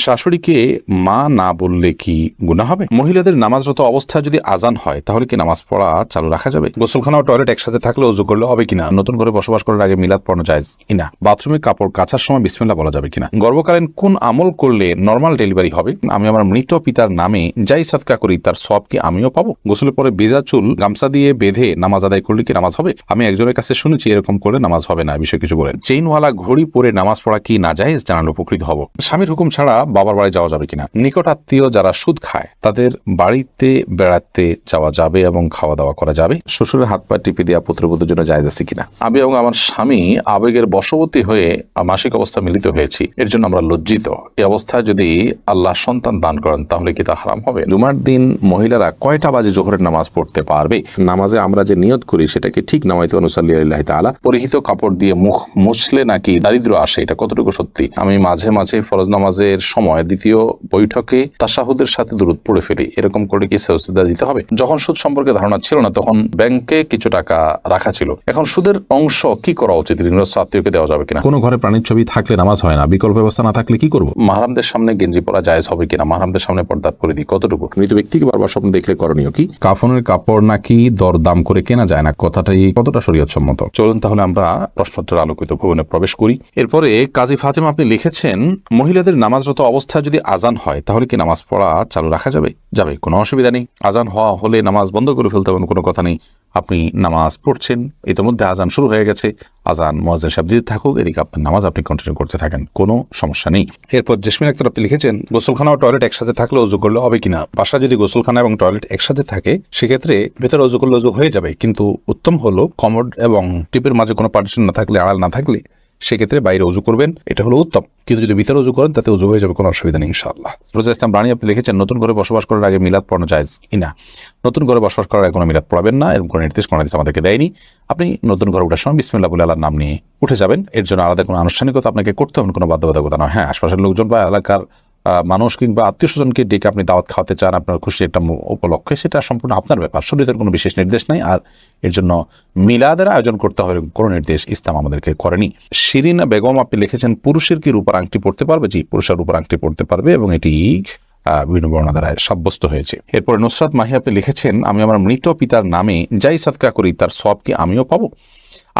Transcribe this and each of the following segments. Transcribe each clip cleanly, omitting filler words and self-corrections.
শাশুড়িকে মা না বললে কি গুনাহ হবে? মহিলাদের নামাজরত অবস্থা যদি আজান হয় তাহলে কি নামাজ পড়া চালু রাখা যাবে? গোসলখানা ও টয়লেট একসাথে থাকলে ওযু করলে হবে কিনা? নতুন করে বসবাস করার আগে মিলাদ পড়ানো জায়েজ কিনা? বাথরুমে কাপড় কাচার সময় বিসমিল্লাহ বলা যাবে কিনা? গর্ভকালীন কোন আমল করলে নরমাল ডেলিভারি হবে? আমি আমার মৃত পিতার নামে যাই সাদকা করি তার সওয়াব কি আমিও পাবো? গোসলের পরে ভেজা চুল গামছা দিয়ে বেঁধে নামাজ আদায় করলে কি নামাজ হবে? আমি একজনের কাছে শুনেছি এরকম করলে নামাজ হবে না, বিষয়ে কিছু বলেন। চেইনওয়ালা ঘড়ি পরে নামাজ পড়া কি নাজায়েজ? জানালে উপকৃত হব। স্বামীর হুকুম ছাড়া বাবার বাড়ি যাওয়া যাবে কিনা? নিকট আত্মীয় যারা সুদ খায় তাদের বাড়িতে বেড়াতে যাওয়া যাবে এবং খাওয়া দাওয়া করা যাবে? শ্বশুরের হাত পা টিপে দেওয়া পুত্রবধূর জন্য জায়েজ আছে কিনা? আমি এবং আমার স্বামী আবেগের বশবর্তী হয়ে মাসিক অবস্থা মিলিত হয়েছি, এর জন্য আমরা লজ্জিত। এই অবস্থায় যদি আল্লাহ সন্তান দান করেন তাহলে কি তা হারাম হবে? জুমার দিন মহিলারা কয়টা বাজে জোহরের নামাজ পড়তে পারবে? নামাজে আমরা যে নিয়ত করি সেটাকে ঠিক নামাইতে অনুসাল্লি আল্লাহি তাআলা পরিহিত কাপড় দিয়ে মুখ মুছলে নাকি দারিদ্র আসে, এটা কতটুকু সত্যি? আমি মাঝে মাঝে ফরজ নামাজের সময় দ্বিতীয় বৈঠকে তাশাহুদের সাথে দুরূদ পড়ে ফেলি, এরকম করে কি সাজদা দিতে হবে? যখন সুদ সম্পর্কে ধারণা ছিল না তখন ব্যাংকে কিছু টাকা রাখা ছিল, এখন সুদের অংশ কি করা উচিত? ঋণগ্রস্ত আত্মীয়কে দেওয়া যাবে কিনা? কোনো ঘরে প্রাণীর ছবি থাকলে নামাজ হয় না, বিকল্প ব্যবস্থা না থাকলে কি করব? মাহরামদের সামনে গেঞ্জি পরা জায়েজ হবে কিনা? মাহরামদের সামনে পর্দা পরিধি কতটুকু? মৃত ব্যক্তিকে বারবার স্বপ্ন দেখলে করণীয় কি? কাফনের কাপড় নাকি দরদাম করে কেনা যায় না, কথাটাই কতটা শরীয়ত সম্মত? চলুন তাহলে আমরা প্রশ্নোত্তর আলোকিত ভবনে প্রবেশ করি। এরপরে কাজী ফাতেমা আপনি লিখেছেন, মহিলাদের নামাজরত অবস্থা যদি আজান হয় তাহলে কি নামাজ পড়া চালু রাখা যাবে? যাবে, কোনো অসুবিধা নেই। আজান হওয়া হলে নামাজ বন্ধ করে ফেলতে হবে, কোনো কথা নেই। আপনি নামাজ পড়ছেন, ইতিমধ্যে আজান শুরু হয়ে গেছে, আজান মুয়াজ্জিন সাহেব দিতে থাকুক, এদিকে আপনার নামাজ আপনি কন্টিনিউ করতে থাকেন, কোনো সমস্যা নেই। এরপর জেসমিন আক্তার আপনি লিখেছেন, গোসলখানা ও টয়লেট একসাথে থাকলে ওযু করলে হবে কিনা? বাসা যদি গোসলখানা এবং টয়লেট একসাথে থাকে সেক্ষেত্রে ভেতরে ওযু করলে ওযু হয়ে যাবে, কিন্তু উত্তম হলো কমোড এবং টিপের মাঝে কোনো পার্টিশন না থাকলে, আড়াল না থাকলে সেক্ষেত্রে বাইরে ওযু করবেন, এটা হলো উত্তম। কিন্তু যদি ভিতরে ওযু করেন তাতে ওযু হয়ে যাবে, কোনো অসুবিধা নেই ইনশাআল্লাহ। রোজা ইসলাম রানী আপনি লিখেছেন, নতুন করে বসবাস করার আগে মিলাদ পড়ানো জায়েজ কিনা? নতুন করে বসবাস করার আগে কোনো মিলাদ পড়াবেন না, এরকম কোনো নির্দেশ কোনো হাদিস আমাদেরকে দেয়নি। আপনি নতুন ঘরে ওঠার সময় বিসমিল্লাহ বলে আল্লাহর নাম নিয়ে উঠে যাবেন, এর জন্য আলাদা কোনো আনুষ্ঠানিকতা আপনাকে করতে হবে, কোনো বাধ্যবাধকতা নয়। হ্যাঁ, আশপাশের লোকজন বা এলাকার মানুষ কিংবা আত্মীয় স্বজনকে ডেকে আপনি দাওয়াত খাওয়াতে চান আপনার খুশি একটা উপলক্ষে, সেটা সম্পূর্ণ আপনার ব্যাপার, শরীয়তের কোনো বিশেষ নির্দেশ নাই। আর এর জন্য মিলাদের আয়োজন করতে হবে কোনো নির্দেশ ইসলাম আমাদেরকে করেনি। শিরিনা বেগম আপনি লিখেছেন, পুরুষের কি রূপার আংটি পড়তে পারবে? জি, পুরুষের রূপার আংটি পড়তে পারবে এবং এটি বিভিন্ন বর্ণনা দ্বারা সাব্যস্ত হয়েছে। এরপরে নুসরাত মাহি আপনি লিখেছেন, আমি আমার মৃত পিতার নামে যাই সাদকা করি তার সওয়াব কি আমিও পাবো?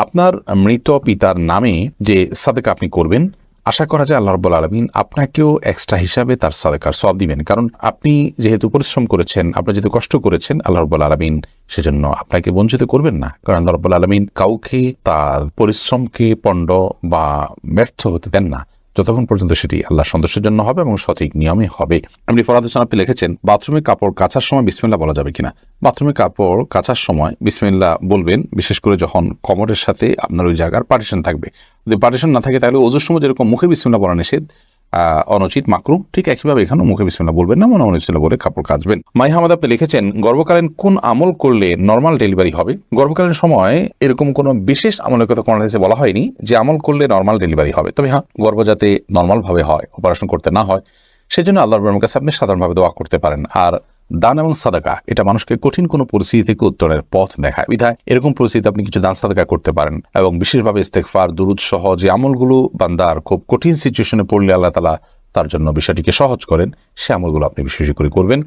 আপনার মৃত পিতার নামে যে সাদকা আপনি করবেন, আশা করা যায় আল্লাহ রাব্বুল আলামিন আপনাকেও এক্সট্রা হিসাবে তার সাদকার সওয়াব দিবেন, কারণ আপনি যেহেতু পরিশ্রম করেছেন, আপনি যেহেতু কষ্ট করেছেন, আল্লাহ রাব্বুল আলামিন সেজন্য আপনাকে বঞ্চিত করবেন না, কারণ আল্লাহ রাব্বুল আলামিন কাউকে তার পরিশ্রমকে পণ্ড বা ব্যর্থ হতে দেন না যতক্ষণ পর্যন্ত সেটি আল্লাহ সন্তুষ্টের জন্য হবে এবং সঠিক নিয়মে হবে। এমনি ফরহাদ হোসেন আপনি লিখেছেন, বাথরুমে কাপড় কাচার সময় বিসমিল্লাহ বলা যাবে কিনা? বাথরুমে কাপড় কাচার সময় বিসমিল্লাহ বলবেন, বিশেষ করে যখন কমোডের সাথে আপনার ওই জায়গার পার্টিশন থাকবে। যদি পার্টিশন না থাকে তাহলে ওযুর সময় যেরকম মুখে বিসমিল্লাহ বলা নিষেধ, অনুচিত, মাকরুহ, ঠিক একইভাবে এখানেও মুখে বিসমিল্লাহ বলবেন না, মনে বিসমিল্লাহ বলে কাপড় কাচবেন। মাইহামাদ আপনি লিখেছেন, গর্ভকালীন কোন আমল করলে নরমাল ডেলিভারি হবে? গর্ভকালীন সময় এরকম কোনো বিশেষ আমলের কথা কোনো হাদিসে বলা হয়নি যে আমল করলে নরমাল ডেলিভারি হবে। তবে হ্যাঁ, গর্ভ যাতে নরমাল ভাবে হয়, অপারেশন করতে না হয়, সেজন্য আল্লাহর রহমতের কাছে আপনি সাধারণভাবে দোয়া করতে পারেন। আর দান এবং সাদাকা এটা মানুষকে কঠিন কোনো পরিস্থিতি থেকে উত্তরের পথ দেখায়, বিধায় এরকম পরিস্থিতিতে আপনি কিছু দান সাদাকা করতে পারেন এবং বিশেষভাবে ইস্তেগফার, দুরূদ সহ যে আমলগুলো বান্দার খুব কঠিন সিচুয়েশনে পড়লে আল্লাহ তাআলা তার জন্য বিষয়টিকে সহজ করেন, সে আমলগুলো আপনি বিশেষ করে করবেন।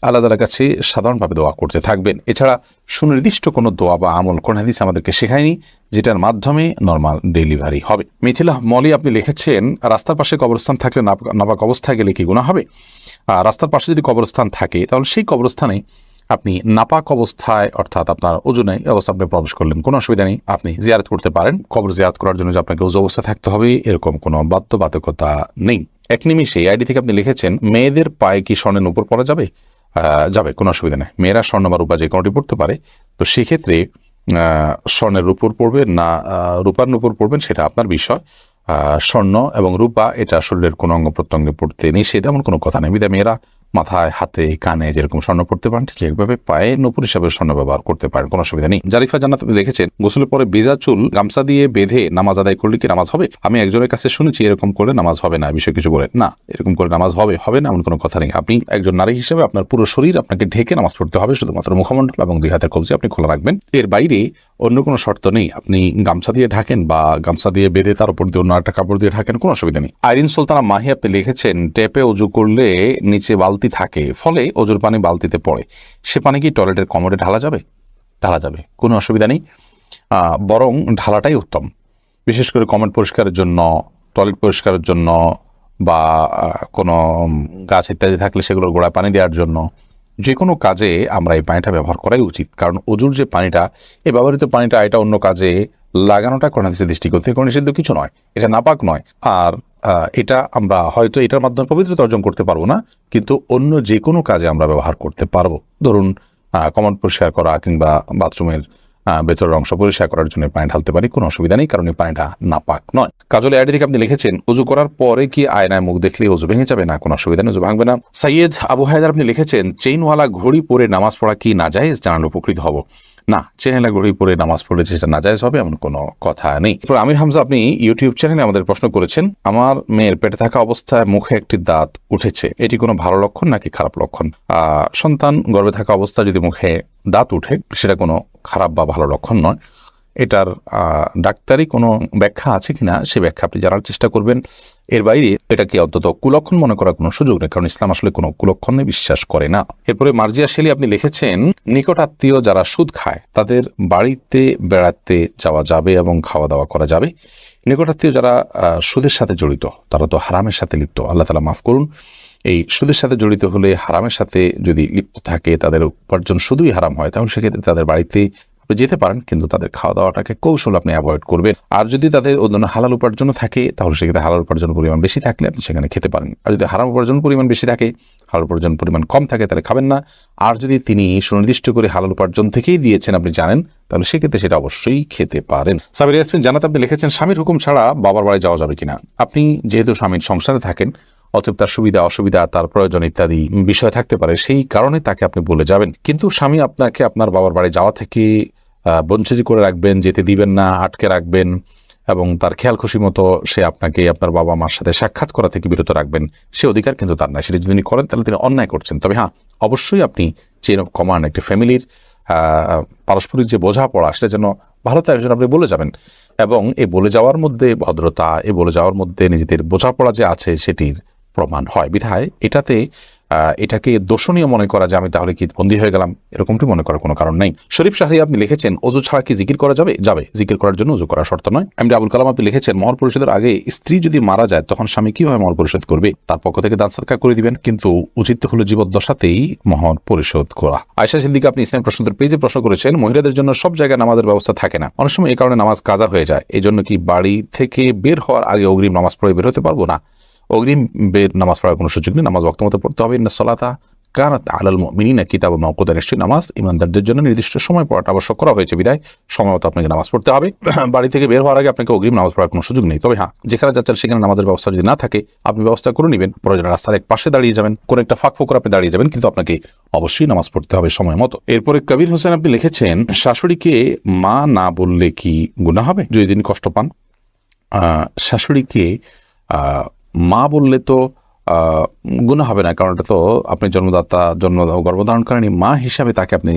আল্লাহ তাআলার কাছে সাধারণভাবে দোয়া করতে থাকবেন। এছাড়া সুনির্দিষ্ট কোনো দোয়া বা আমল কোন হাদিস আমাদেরকে শেখায়নি যেটার মাধ্যমে নরমাল ডেলিভারি হবে। মিথিলা মলি আপনি লিখেছেন, রাস্তার পাশে কবরস্থান থাকলে নাপাক অবস্থায় গেলে কি গুনাহ হবে? রাস্তার পাশে যদি কবরস্থান থাকে তাহলে সেই কবরস্থানে আপনি নাপাক অবস্থায়, অর্থাৎ আপনার ওযু নেই অবস্থা আপনি প্রবেশ করলেন, কোনো অসুবিধা নেই, আপনি জিয়ারত করতে পারেন। কবর জিয়ারত করার জন্য যে আপনাকে ওযু অবস্থা থাকতে হবে এরকম কোনো বাধ্যবাধকতা নেই। এক নিমিষে আইডি থেকে আপনি লিখেছেন, মেয়েদের পায়ে কি স্বর্ণের নূপুর পরা যাবে? যাবে, কোনো অসুবিধা নেই। মেয়েরা স্বর্ণ বা রূপা যে কোনোটি পড়তে পারে, তো সেক্ষেত্রে স্বর্ণের নূপুর পড়বেন না রূপার নূপুর পড়বেন সেটা আপনার বিষয়। স্বর্ণ এবং রূপা এটা শরীরের কোনো অঙ্গ প্রত্যঙ্গে পড়তে নিষেধ, এমন কোনো কথা নেই। বিধায় মেয়েরা মাথায়, হাতে, কানে যেরকম স্বর্ণ পড়তে পারেন ঠিক একভাবে পায়ে নূপুর হিসাবে স্বর্ণ ব্যবহার করতে পারেন, কোনো অসুবিধা নেই। জারিফা জান্নাত আপনি দেখেছেন, গোসলের পরে ভেজা চুল গামছা দিয়ে বেঁধে নামাজ আদায় করলে কি নামাজ হবে? আমি একজনের কাছে শুনেছি এরকম করলে নামাজ হবে না, বিষয়ে কিছু বলেন। না, এরকম করে নামাজ হবে না এমন কোনো কথা নেই। আপনি একজন নারী হিসেবে আপনার পুরো শরীর আপনাকে ঢেকে নামাজ পড়তে হবে, শুধুমাত্র মুখমণ্ডল এবং দুই হাতের কবজি আপনি খোলা রাখবেন। এর বাইরে অন্য কোনো শর্ত নেই, আপনি গামছা দিয়ে ঢাকেন বা গামছা দিয়ে বেঁধে তার উপর দিয়ে অন্য একটা কাপড় দিয়ে ঢাকেন, কোনো অসুবিধা নেই। আইরিন সুলতানা মাহি আপনি লিখেছেন ট্যাপে অজু করলে নিচে বালতি থাকে, ফলে অজুর পানি বালতিতে পড়ে, সে পানি কি টয়লেটের কমোডে ঢালা যাবে? ঢালা যাবে, কোনো অসুবিধা নেই, বরং ঢালাটাই উত্তম। বিশেষ করে কমোড পরিষ্কারের জন্য, টয়লেট পরিষ্কারের জন্য বা কোনো গাছ ইত্যাদি থাকলে সেগুলোর গোড়ায় পানি দেওয়ার জন্য, যে কোনো কাজে আমরা এই পানিটা ব্যবহার করাই উচিত। কারণ অজুর যে পানিটা, এই ব্যবহৃত পানিটা এটা অন্য কাজে লাগানোটা কোরআন হাদিসের দৃষ্টিকোণ থেকে কোনো নিষিদ্ধ কিছু নয়, এটা নাপাক নয়। আর এটা আমরা হয়তো এটার মাধ্যমে পবিত্রতা অর্জন করতে পারবো না, কিন্তু অন্য যে কোনো কাজে আমরা ব্যবহার করতে পারবো। ধরুন কমোড পরিষ্কার করা কিংবা বাথরুমের ভেতরের অংশ পরিষ্কার করার জন্য পানি ঢালতে পারি, কোনো অসুবিধা নেই, কারণ এই পানিটা নাপাক নয়। কাজল আইডি থেকে আপনি লিখেছেন অজু করার পরে কি আয়নায় মুখ দেখলে অজু ভেঙে যাবে? না, কোনো অসুবিধা নেই, অজু ভাঙবে না। সৈয়দ আবু হায়দার আপনি লিখেছেন চেইনওয়ালা ঘড়ি পরে নামাজ পড়া কি নাজায়েজ? জানালে উপকৃত হব। না, চেইনওয়ালা ঘড়ি পরে নামাজ পড়লে সেটা নাজায়েজ হবে এমন কোনো কথা নেই। আমির হামজা আপনি ইউটিউব চ্যানেলে আমাদের প্রশ্ন করেছেন, আমার মেয়ের পেটে থাকা অবস্থায় মুখে একটি দাঁত উঠেছে, এটি কোনো ভালো লক্ষণ নাকি খারাপ লক্ষণ? সন্তান গর্ভে থাকা অবস্থায় যদি মুখে দাঁত উঠে সেটা কোনো খারাপ বা ভালো লক্ষণ নয়। এটার ডাক্তারি কোনো ব্যাখ্যা আছে কিনা সে ব্যাখ্যা আপনি জানার চেষ্টা করবেন। এর বাইরে এটাকে অন্তত কুলক্ষণ মনে করার কোনো সুযোগ নেই, কারণ ইসলাম আসলে কোনো কুলক্ষণে বিশ্বাস করে না। এরপরে মার্জিয়া শেলি আপনি লিখেছেন নিকট আত্মীয় যারা সুদ খায় তাদের বাড়িতে বেড়াতে যাওয়া যাবে এবং খাওয়া দাওয়া করা যাবে। নিকট আত্মীয় যারা সুদের সাথে জড়িত তারা তো হারামের সাথে লিপ্ত, আল্লাহ তাআলা মাফ করুন। এই সুদের সাথে জড়িত হলে, হারামের সাথে যদি লিপ্ত থাকে, তাদের উপার্জন শুধুই হারাম হয়, তাহলে সেক্ষেত্রে তাদের বাড়িতে যেতে পারেন, কিন্তু তাদের খাওয়া দাওয়াটাকে কৌশল আপনি অ্যাভয়েড করবেন। আর যদি তাদের অন্য হালাল উপার্জন থাকে তাহলে সেক্ষেত্রে হালাল উপার্জন পরিমাণ বেশি থাকলে আপনি সেখানে খেতে পারেন। আর যদি হারাম উপার্জন পরিমাণ বেশি থাকে, হালাল উপার্জন পরিমাণ কম থাকে, তাহলে খাবেন না। আর যদি তিনি সুনির্দিষ্ট করে হালাল উপার্জন থেকেই দিয়েছেন আপনি জানেন, তাহলে সেক্ষেত্রে সেটা অবশ্যই খেতে পারেন। সাবির ইয়াসমিন জানাত আপনি লিখেছেন স্বামীর হুকুম ছাড়া বাবার বাড়ি যাওয়া যাবে কিনা? আপনি যেহেতু স্বামীর সংসারে থাকেন, অতএব তার সুবিধা অসুবিধা, তার প্রয়োজন ইত্যাদি বিষয় থাকতে পারে, সেই কারণে তাকে আপনি বলে যাবেন। কিন্তু স্বামী আপনাকে আপনার বাবার বাড়ি যাওয়া থেকে বঞ্চিত করে রাখবেন, যেতে দিবেন না, আটকে রাখবেন এবং তার খেয়াল খুশি মতো সে আপনাকে আপনার বাবা মার সাথে সাক্ষাৎ করা থেকে বিরত রাখবেন, সে অধিকার কিন্তু তার নাই। সেটা যদি তিনি করেন তাহলে তিনি অন্যায় করছেন। তবে হ্যাঁ, অবশ্যই আপনি চেইন অফ কমান্ড, একটি ফ্যামিলির পারস্পরিক যে বোঝাপড়া সেটা যেন ভালো তার জন্য আপনি বলে যাবেন, এবং এই বলে যাওয়ার মধ্যে ভদ্রতা, এই বলে যাওয়ার মধ্যে নিজেদের বোঝাপড়া যে আছে সেটির প্রমাণ হয়। বিধায় এটাকে দোষণীয় মনে করা যে আমি তাহলে কি বন্দী হয়ে গেলাম, এরকমটি মনে করার কোনো কারণ নেই। শরীফ শাহরি আপনি লিখেছেন অজু ছাড়া কি জিকির করা যাবে? যাবে, জিকির করার জন্য অজু করা শর্ত নয়। এমডি আবুল কালাম আপনি লিখেছেন মহর পরিশোধের আগে স্ত্রী যদি মারা যায় তখন স্বামী কিভাবে মহর পরিশোধ করবে? তার পক্ষ থেকে দান সদকা করে দিবেন, কিন্তু উচিত হলো জীবদ্দশাতেই মহর পরিশোধ করা। আয়েশা সিদ্দিকা আপনি ইসলাম প্রশ্নের পেজে প্রশ্ন করেছেন মহিলাদের জন্য সব জায়গায় নামাজের ব্যবস্থা থাকে না, অনেক সময় এই কারণে নামাজ কাজা হয়ে যায়, এই জন্য কি বাড়ি থেকে বের হওয়ার আগে অগ্রিম নামাজ পড়ে বের হতে পারবো? না, অগ্রিম বের নামাজ পড়ার কোনো সুযোগ নেই, নামাজ ওয়াক্ত মতো পড়তে হবে। ইন্না সলাতা কানাত আলাল মুমিনিনা কিতাবাম মাওকুতা, নিশ্চয়ই নামাজ ইমানদারদের জন্য নির্দিষ্ট সময় পড়াটা আবশ্যক করা হয়েছে, বিধায় সময় মতো আপনাকে নামাজ পড়তে হবে। বাড়ি থেকে বের হওয়ার আগে আপনাকে অগ্রিম নামাজ পড়ার কোনো সুযোগ নেই। তবে হ্যাঁ, যেখানে যাচ্ছেন সেখানে নামাজের ব্যবস্থা যদি না থাকে আপনি ব্যবস্থা করে নেবেন, প্রয়োজনে রাস্তার এক পাশে দাঁড়িয়ে যাবেন, কোনো একটা ফাঁক ফোকর আপনি দাঁড়িয়ে যাবেন, কিন্তু আপনাকে অবশ্যই নামাজ পড়তে হবে সময় মতো। এরপরে কবির হোসেন আপনি লিখেছেন শাশুড়িকে মা না বললে কি গুনাহ হবে যদি তিনি কষ্ট পান? শাশুড়িকে মা বললে তো গুনাহ হবে না, কারণ এটা তো আপনি গর্ভধারণকারিণী মা হিসাবে তাকে আপনি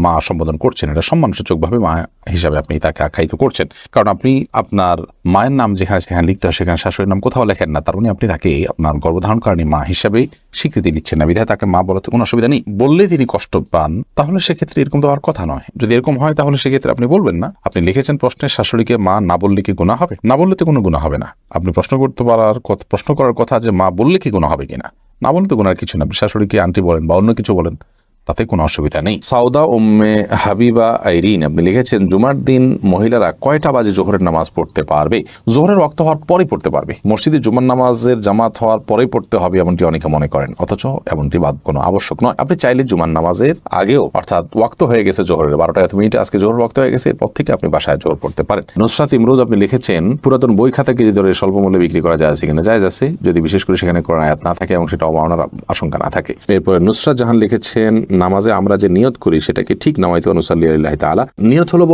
মা সম্বোধন করছেন, এটা সম্মানসূচকভাবে মা হিসাবে আপনি তাকে আখ্যায়িত করছেন। কারণ আপনি আপনার মায়ের নাম যেখানে সেখানে লিখতে হয় সেখানে শাশুড়ির নাম কোথাও লেখেন না, তার মানে আপনি তাকে আপনার গর্ভধারণকারিণী মা হিসাবে স্বীকৃতি দিচ্ছেন না, বিধায় তাকে মা বলাতে কোনো অসুবিধা নেই। বললে তিনি কষ্ট পান তাহলে সেক্ষেত্রে এরকম তো হওয়ার কথা নয়। যদি এরকম হয় তাহলে সেক্ষেত্রে আপনি বলবেন না। আপনি লিখেছেন প্রশ্নে শাশুড়িকে মা না বললে কি গুনাহ হবে? না বললে তো কোনো গুনাহ হবে না। আপনি প্রশ্ন করার কথা যে মা বললে কি গুনাহ হবে কিনা, না বললে তো গুনার কিছু না। আপনি শাশুড়িকে আন্টি বলেন বা অন্য কিছু বলেন, তাতে কোনো অসুবিধা নেই। সাউদা উম্মে হাবিবা আইরিন আপনি লিখেছেন জুমার দিন মহিলারা কয়টা বাজে জোহরের নামাজ পড়তে পারবে? জোহরের ওয়াক্ত হওয়ার পরেই পড়তে পারবে, মসজিদে জুমার নামাজের জামাত হওয়ার পরেই পড়তে হবে এমনটি অনেকে মনে করেন, অথচ এমনটি কোনো আবশ্যক নয়। আপনি চাইলে জুমার নামাজের আগেও, অর্থাৎ ওয়াক্ত হয়ে গেছে জোহরের 12টা 1 মিনিটে, আজকে জোহর ওয়াক্ত হয়ে গেছে, এরপর থেকে আপনি বাসায় জোহর পড়তে পারেন। নুসরাত ইমরোজ আপনি লিখেছেন পুরাতন বই খাতা কেজি ধরে স্বল্প মূল্যে বিক্রি করা যায় আছে কিনা? জায়েজ আছে, যদি বিশেষ করে সেখানে কোরআন আয়াত না থাকে এবং সেটা অবমাননার আশঙ্কা না থাকে। এরপরে নুসরাত জাহান লিখেছেন নামাজে আমরা যে নিয়ত করি সেটাকে ঠিক নামাইতে অনুসাল্লি আল্লাহ তাআলা। নিয়ত হলো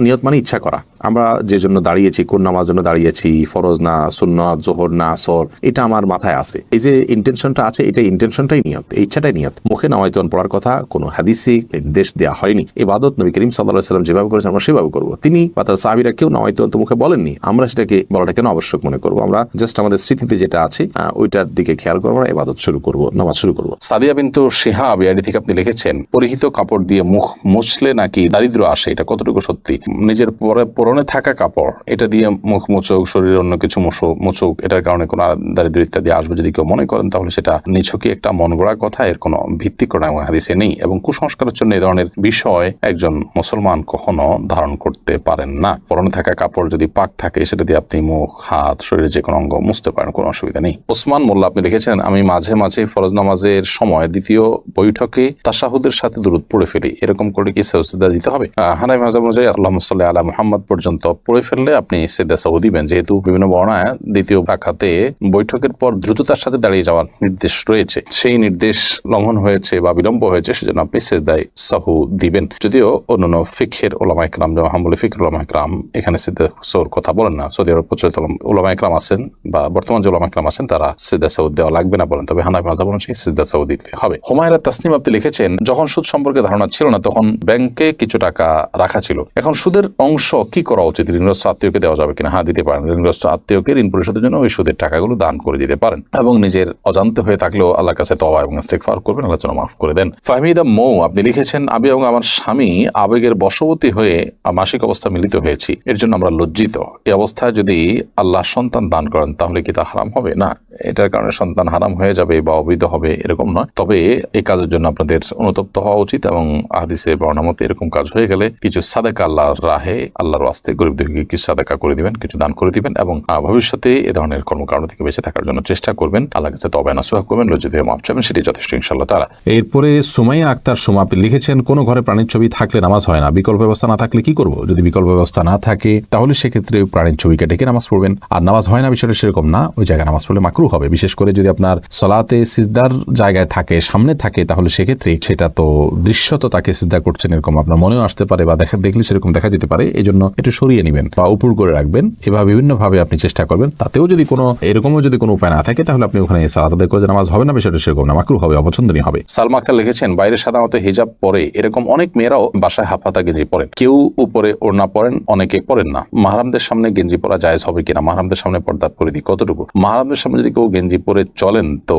নিয়ত মানে ইচ্ছা করা, আমরা যে জন্য দাঁড়িয়েছি, কোন নামাজ জন্য দাঁড়িয়েছি, ফরজ না সুন্নাত, যোহর না আসর, এটা আমার মাথায় আছে। এই যে ইন্টেনশনটা আছে, এটা ইন্টেনশনটাই নিয়ত, ইচ্ছাটাই নিয়ত। মুখে নামায়তুন পড়ার কথা কোনো হাদিসে নির্দেশ দেওয়া হয়নি। ইবাদত নবী করিম সাল্লাল্লাহু আলাইহি ওয়াসাল্লাম যেভাবে করেছেন আমরা সেভাবে করবো। তিনি বা তার সাহাবীরা কেউ নামায়তুন তো মুখে বলেননি, আমরা সেটাকে বলাটা কেন আবশ্যক মনে করবো? আমরা জাস্ট আমাদের স্মৃতিতে যেটা আছে ওইটার দিকে খেয়াল করবো, আমরা ইবাদত শুরু করবো, নামাজ শুরু করবো। সাদিয়া বিনতু শিহাব ইয়াডি থেকে আপনি লিখেছেন, পরিহিত কাপড় দিয়ে মুখ মুছলে নাকি দারিদ্র আসে, এটা কতটুকু সত্যি? নিজের পরনে থাকা কাপড় এটা দিয়ে মুখ মুছুক, শরীরে অন্য কিছু মুছুক, এটার কারণে কোনো দারিদ্র ইত্যাদি আসবে যদি কেউ মনে করেন, তাহলে সেটা নিছকই একটা মন গড়া কথা, এর কোনো ভিত্তি কোনো হাদিসে নেই। এবং কুসংস্কারের জন্য এই ধরনের বিষয় একজন মুসলমান কখনো ধারণ করতে পারেন না। পরনে থাকা কাপড় যদি পাক থাকে, সেটা দিয়ে আপনি মুখ, হাত, শরীরের যে কোনো অঙ্গ মুছতে পারেন, কোনো অসুবিধা নেই। ওসমান মোল্লা আপনি লিখেছেন, আমি মাঝে মাঝে ফরজ নামাজের সময় দ্বিতীয় বৈঠকে তাশাহুদের সাথে দুরূদ পড়ে ফেলি, এরকম করে কি সাজদা দিতে হবে? হানাফি মাযহাব অনুযায়ী আল্লাহুম্মা সাল্লি আলা মুহাম্মদ পর্যন্ত পড়ে ফেললে আপনি সিজদা সাহু দিবেন, যেহেতু বিভিন্ন বর্ণনায় দ্বিতীয় রাকাতে বৈঠকের পর দ্রুততার সাথে দাঁড়িয়ে যাওয়ার নির্দেশ রয়েছে। সেই নির্দেশ লঙ্ঘন হয়েছে বা বিলম্ব হয়েছে, সেজন্য আপনি সিজদায়ে সাহু দিবেন। যদিও অন্যান্য ফিকহের উলামা ইকরাম, যেমন হাম্বলি ফিকহের উলামা ইকরাম এখানে সিজদা সাহুর কথা বলেন না। সৌদি আরব প্রচলিত উলামা ইকরাম আছেন বা বর্তমান যে উলামা ইকরাম আছেন, তারা সিজদা সাহু দেওয়া লাগবে না বলেন, তবে হানাফি মাযহাব অনুযায়ী সিজদা সাহু দিতে হবে। হুমায়রা তাসনিম আপনি লিখেছেন, যখন সুদ সম্পর্কে ধারণা ছিল না তখন ব্যাংকে কিছু টাকা রাখা ছিল, এখন সুদের অংশ কি করা উচিত? ঋণগ্রস্ত আত্মীয়কে দেওয়া যাবে কিনা? হ্যাঁ, দিতে পারেন। ঋণগ্রস্ত আত্মীয়কে ঋণ পরিশোধের জন্য ওই সুদের টাকাগুলো দান করে দিতে পারেন, এবং নিজের অজান্তে হয়ে থাকলেও আল্লাহর কাছে তওবা এবং ইস্তেগফার করবেন, আল্লাহ যেন মাফ করে দেন। ফাহমিদা মৌ আপনি লিখেছেন, আমি এবং আমার স্বামী আবেগের বশবর্তী হয়ে মাসিক অবস্থা মিলিত হয়েছি, এর জন্য আমরা লজ্জিত। এই অবস্থায় যদি আল্লাহ সন্তান দান করেন তাহলে কি তা হারাম হবে? না, এটার কারণে সন্তান হারাম হয়ে যাবে বা অবৈধ হবে এরকম নয়। তবে এই কাজের জন্য আপনাদের অনুতপ্ত হওয়া উচিত, এবং হাদিসে বর্ণনা মতে এরকম কাজ হয়ে গেলে কিছু সাদাকা আল্লাহর রাহে, আল্লাহর ওয়াস্তে গরিব দুঃখীকে কিছু সাদাকা করে দিবেন, কিছু দান করে দিবেন, এবং ভবিষ্যতে এ ধরনের কর্মকাণ্ড থেকে বেঁচে থাকার জন্য চেষ্টা করবেন। আল্লাহর কাছে তওবা নসুহা করবেন, লজ্জিত হয়ে মাফ চাইবেন, সেটাই যথেষ্ট ইনশাআল্লাহ তাআলা। এরপরে সুমাইয়া আক্তার সুমা আপনি লিখেছেন, কোনো ঘরে প্রাণীর ছবি থাকলে নামাজ হয় না, বিকল্প ব্যবস্থা না থাকলে কি করব? যদি বিকল্প ব্যবস্থা না থাকে তাহলে সেক্ষেত্রে প্রাণীর ছবিকে ডেকে নামাজ পড়বেন। আর নামাজ হয় না বিষয়টা সেরকম না, ওই জায়গায় নামাজ পড়লে মাকরুহ হবে। বিশেষ করে যদি আপনার সালাতে সিজদার জায়গায় থাকে, সামনে থাকে, তাহলে সেক্ষেত্রে সেটা তো দৃশ্যত তাকে সিজদা করছেন এরকম আপনার মনেও আসতে পারে, বা দেখলে সেরকম দেখা যেতে পারে। এই জন্য একটু সরিয়ে নেবেন বা উপর করে রাখবেন। এভাবে বিভিন্ন ভাবে আপনি চেষ্টা করবেন। তাতেও যদি কোনো এরকমও যদি কোনো উপায় না থাকে, তাহলে আপনি ওখানে সালাত আদায় করে নামাজ হবে না, বিষয়টা সেরকম না, মাকরুহ হবে, অপছন্দনীয় হবে। সালমা আক্তার লিখেছেন, বাইরে সাধারণত হিজাব পরে, এরকম অনেক মেয়েরাও বাসায় হাফহাতা গেঞ্জি পরেন, কেউ উপরে ওড়না পরেন, অনেকে পরেন না। মাহরামদের সামনে গেঞ্জি পরা জায়েজ হবে কিনা? মাহরামদের সামনে পর্দা পরিধি কতটুকু? মাহরামদের সামনে যদি কেউ গেঞ্জি পরে চলেন তো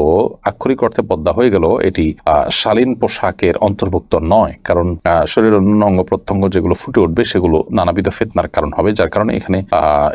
আক্ষরিক অর্থে পর্দা হয়ে গেল, এটি শালীন পোশাকের অন্তর্ভুক্ত নয়, কারণ শরীরের অন্য অঙ্গ প্রত্যঙ্গ যেগুলো ফুটে উঠবে সেগুলো নানাবিধ ফিতনার কারণ হবে, যার কারণে এখানে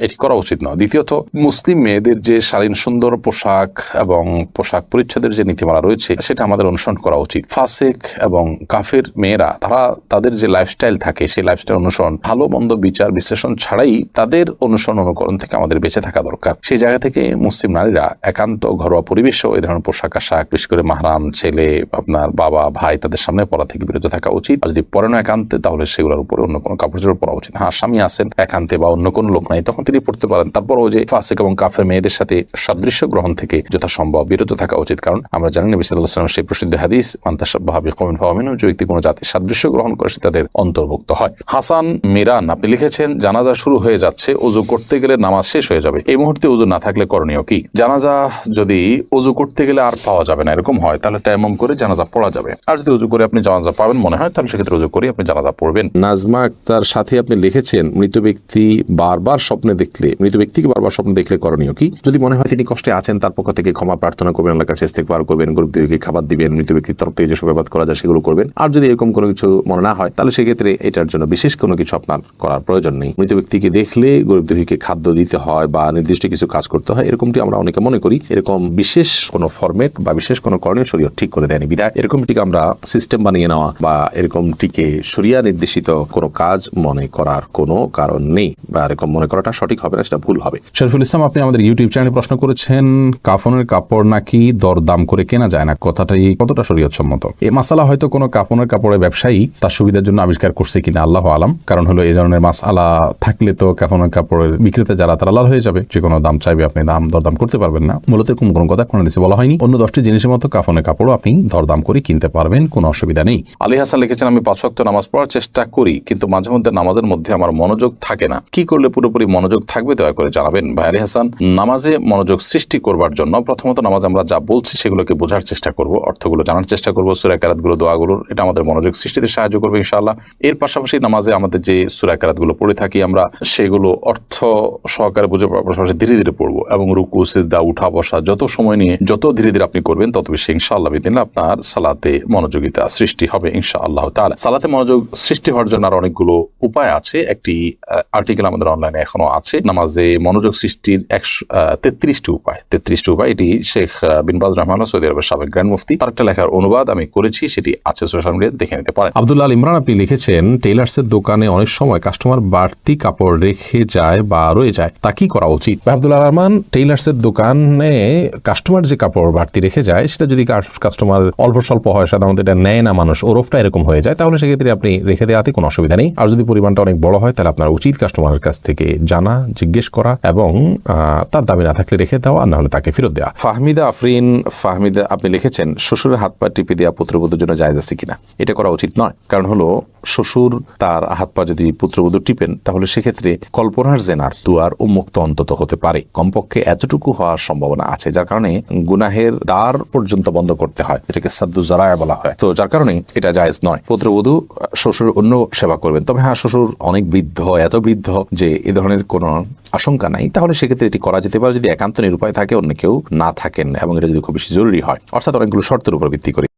এটি করা উচিত নয়। দ্বিতীয়ত, মুসলিম মেয়েদের যে শালীন সুন্দর পোশাক এবং পোশাক পরিচ্ছদের যে নীতিমালা রয়েছে সেটা আমাদের অনুসরণ করা উচিত। ফাসিক এবং কাফের মেয়েরা তারা তাদের যে লাইফস্টাইল থাকে সেই লাইফস্টাইল অনুসরণ, ভালো মন্দ বিচার বিশ্লেষণ ছাড়াই তাদের অনুসরণ অনুকরণ থেকে আমাদের বেঁচে থাকা দরকার। সেই জায়গা থেকে মুসলিম নারীরা একান্ত ঘরোয়া পরিবেশেও এই ধরনের পোশাক আশাক, বিশেষ করে মাহরাম ছেলে, আপনার বাবা ভাই, তাদের সামনে পরা থেকে বিরত থাকা উচিত। আর যদি পরে না একান্তে, তাহলে সেগুলোর উপরে অন্য কোনো কাপড় চোপড় পরা উচিত। হ্যাঁ, স্বামী আছেন একান্তে বা অন্য কোনো লোক নাই, তখন তিনি পড়তে পারেন। তারপরও যে ফাসিক এবং কাফের মেয়েদের সাথে সাদৃশ্য গ্রহণ থেকে যথাসম্ভব বিরত থাকা উচিত, কারণ আমরা জানি নবী সাল্লাল্লাহু আলাইহি ওয়াসাল্লাম সেই প্রসিদ্ধ হাদিস, মান তাশাব্বাহা বিকওমিন ফাহুয়া মিনহুম, যে ব্যক্তি কোনো জাতির সাদৃশ্য গ্রহণ করে সে তাদের অন্তর্ভুক্ত হয়। হাসান মিরান আপনি লিখেছেন, জানাজা শুরু হয়ে যাচ্ছে, ওযু করতে গেলে নামাজ শেষ হয়ে যাবে, এই মুহূর্তে ওযু না থাকলে করণীয় কি? জানাজা যদি ওযু করতে গেলে আর পাওয়া যাবে না এরকম হয়, তাহলে তায়াম্মুম করে জানাজা পড়া যাবে। আর যদি ওযু করে আপনি জানাজা পাবেন মনে হয়, তাহলে সেক্ষেত্রে ওযু করে আপনি জানাজা পড়বেন। নাজমা আক্তার সাথে আপনি লিখেছেন, মৃত ব্যক্তিকে বারবার স্বপ্নে দেখলে করণীয় কি? যদি মনে হয় তিনি কষ্টে আছেন, তার পক্ষ থেকে ক্ষমা প্রার্থনা করবেন, আল্লাহর কাছে ইস্তেগফার করবেন, গরিব দুঃখীকে খাবার দিবেন, মৃত ব্যক্তির তরফ থেকে যেসব ইবাদত করা যায় সেগুলো করবেন। আর যদি এরকম কোনো কিছু মনে না হয়, তাহলে সেক্ষেত্রে এটার জন্য বিশেষ কোনো কিছু আপনার করার প্রয়োজন নেই। মৃত ব্যক্তিকে দেখলে গরিব দুঃখীকে খাদ্য দিতে হয় বা নির্দিষ্ট কিছু কাজ করতে হয়, এরকমটি আমরা অনেকে মনে করি। এরকম বিশেষ কোনো ফরম্যাট বা বিশেষ কোনো করণীয় শরীয়ত ঠিক করে দেয়নি, বিধায় এরকমটিকে আমরা সিস্টেম বানিয়ে নেওয়া বা এরকমটিকে শরিয়া নির্দেশিত কোনো কাজ মনে করার কোনো কারণ নেই, বা এরকম মনে করাটা সঠিক হবে না, সেটা ভুল হবে। শরীফুল ইসলাম আপনি আমাদের ইউটিউব চ্যানেলে প্রশ্ন করেছেন, কাফনের কাপড় নাকি দরদাম করে কেনা যায় না, কথাটাই কতটা শরীয়ত সম্মত? এই মাসালা হয়তো কোনো কাফনের কাপড়ের ব্যবসায়ী তার সুবিধার জন্য আবিষ্কার করছে কিনা আল্লাহু আলাম। কারণ হলো এই ধরনের মাসালা থাকলে তো কাফনের কাপড়ের বিক্রেতা যারা তারা লাল হয়ে যাবে, যে কোনো দাম চাইবে, আপনি দরদাম করতে পারবেন না। মূলত এরকম কোনো কথা কোন হাদিসে বলা হয়নি। অন্য 10টি জিনিসের মতো কাফনের কাপড়ও আপনি দরদাম করে কিনতে পারবেন, কোনো অসুবিধা নেই। আলী হাসান লিখেছেন, আমি 5 ওয়াক্ত নামাজ পড়ার চেষ্টা করি, কিন্তু মাঝে মধ্যে নামাজের মধ্যে আমার মনোযোগ থাকে না। কি করলে পুরোপুরি মনোযোগ থাকবে দয়া করে জানাবেন। ভাইয়ারি হাসান, নামাজে মনোযোগ সৃষ্টি করবার জন্য প্রথমত নামাজ আমরা যা বলছি সেগুলোকে বোঝার চেষ্টা করব, অর্থগুলো জানার চেষ্টা করব, সূরা কারাতগুলো, দোয়াগুলোর, এটা আমাদের মনোযোগ সৃষ্টিতে সাহায্য করবে ইনশাআল্লাহ। এর পাশাপাশি নামাজে আমাদের যে সূরা কারাতগুলো পড়ে থাকি আমরা সেগুলো অর্থ সহকারে বুঝে পাশাপাশি ধীরে ধীরে পড়বো এবং রুকু, সিজদা, উঠা বসা যত সময় নিয়ে যত ধীরে ধীরে আপনি করবেন তত বেশি ইনশাআল্লাহ বিদিন আপনার সালাতে মনোযোগিতা সৃষ্টি হবে ইনশাআল্লাহ তাআলা। সালাতে মনোযোগ সৃষ্টি হওয়ার জন্য আর অনেকগুলো উপায় আছে। একটি আর্টিকেল আমাদের অনলাইনে এখনো আছে, নামাজে মনোযোগ সৃষ্টির 33টি উপায়। এটি শেখ বিন বাজ রাহমাহুল্লাহ, সৌদি আরবের সাবেক গ্র্যান্ড মুফতি, তার একটা লেখার অনুবাদ আমি করেছি, সেটি আছে সোশ্যাল মিডিয়াতে, দেখে নিতে পারেন। আব্দুল্লাহ আল ইমরান আপনি লিখেছেন, টেইলার্সের দোকানে অনেক সময় কাস্টমার বাড়তি কাপড় রেখে যায় বা রয়ে যায়, তা কি করা উচিত? আব্দুল্লাহ রহমান, টেইলার্সের দোকানে কাস্টমার যে কাপড় বাড়তি রেখে যায় সেটা যদি কাস্টমার অল্প স্বল্প হয়, সাধারণত এটা নেয় না মানুষ, ওরফটা এরকম হয়ে যায়, তাহলে সেক্ষেত্রে আপনি রেখে দেওয়াতে কোনো অসুবিধা নেই। আর যদি পরিমাণটা অনেক বড় হয় তাহলে আপনার উচিত কাস্টমারের কাছ থেকে জানা, জিজ্ঞেস করা এবং তার দাবি না থাকলে রেখে দেওয়া, আর না হলে তাকে ফেরত দেওয়া। ফাহমিদা আফরিন, ফাহমিদা আপনি লিখেছেন, শ্বশুরের হাত পা টিপে দেওয়া পুত্রবধূর জন্য জায়েজ আছে কিনা? এটা করা উচিত নয়। কারণ হলো শ্বশুর তার হাত পা যদি পুত্রবধূ টিপেন তাহলে সেক্ষেত্রে কল্পনার জেনার দুয়ার উন্মুক্ত অন্তত হতে পারে, কমপক্ষে এতটুকু হওয়ার সম্ভাবনা আছে, যার কারণে গুনাহের দ্বার পর্যন্ত বন্ধ করতে হয়, এটাকে সাদ্দু জারায়া বলা হয়। তো যার কারণে এটা জায়েজ নয়। পুত্রবধূ শ্বশুর অন্য সেবা করবেন, তবে হ্যাঁ শ্বশুর অনেক বৃদ্ধ, এত বৃদ্ধ যে এ ধরনের কোনো আশঙ্কা নাই, তাহলে সেক্ষেত্রে এটি করা যেতে পারে যদি একান্ত নিরুপায় থাকে, অন্য কেউ না থাকেন এবং এটা যদি খুব বেশি জরুরি হয়, অর্থাৎ অনেকগুলো শর্তের উপর ভিত্তি করে।